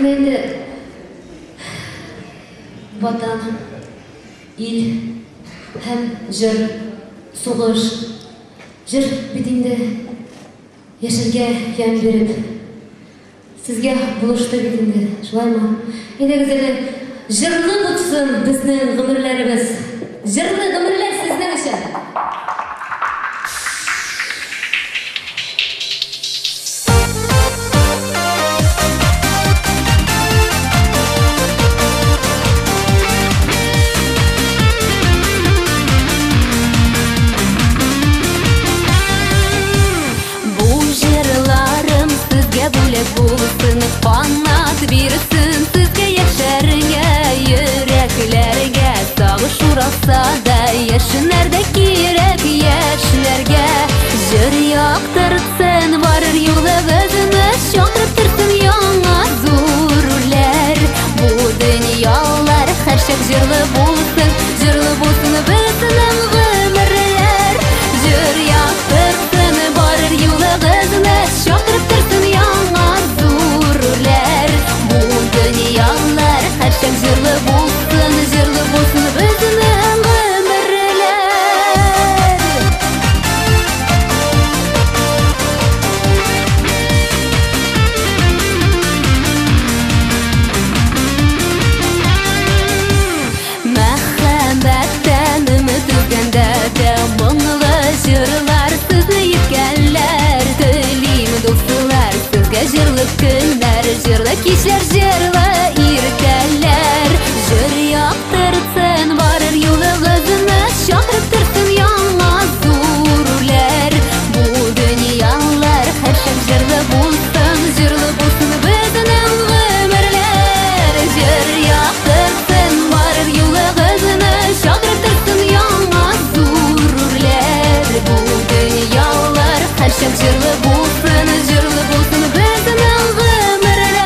Менде ватан, ил һәм җыр, сугыш, җыр битендә яшәргә ян биреп, сезгә булышты бит инде, шулаймы? Әйдәгез әле җырлы булсын безнең гомерләребез, җырлы гомерләр сезнең өчен. Булсын, канат бирсен сезгә яшәргә, йөрәкләргә сагыш ураса да, яшенәрдә кирәк яшьләргә. Җыр яктыртсын барыр юлыбызны, чакырып торсын яңа зурлар. Бу дөньялар һәрчак җырлы булсын безнең гомерләр. Җыр яктыртсын барыр юлыбызны, чакырып торсын яңа зурлар. Бу дөньялар һәрчак җырлы булсын безнең гомерләр. Мәхәббәттән өмет үзгәндә дә моңлы җырлар сезне иткәннәр. Телим дуслар сезгә җырлы көннәр, җырлы кичләр, җырлы иртәләр. Җыр яктыртсын барыр юлыгызны, чакырып торсын яңа зурлар. Бу дөньялар һәрчак җырлы булсын безнең гомерләр. Җыр яктыртсын барыр юлыгызны, чакырып торсын яңа зурлар. Бу дөньялар һәрчак җырлы булсын безнең гомерләр.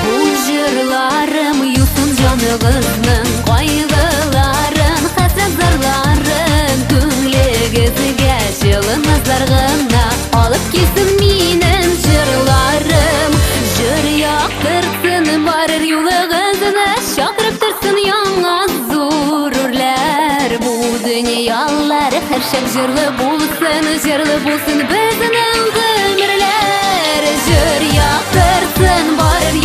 Бу җырларым юсын җаныгызның кайгыларын, хәсрәт зарларын, күңлегезгә җылы назлар гына алып килсен минем җырларым. Җыр яктыртсын барыр юлыгызны, чакырып торсын яңа зурлар. Бу дөньялар һәрчак җырлы булсын безнең гомерләр. Җыр яктыртсын барыр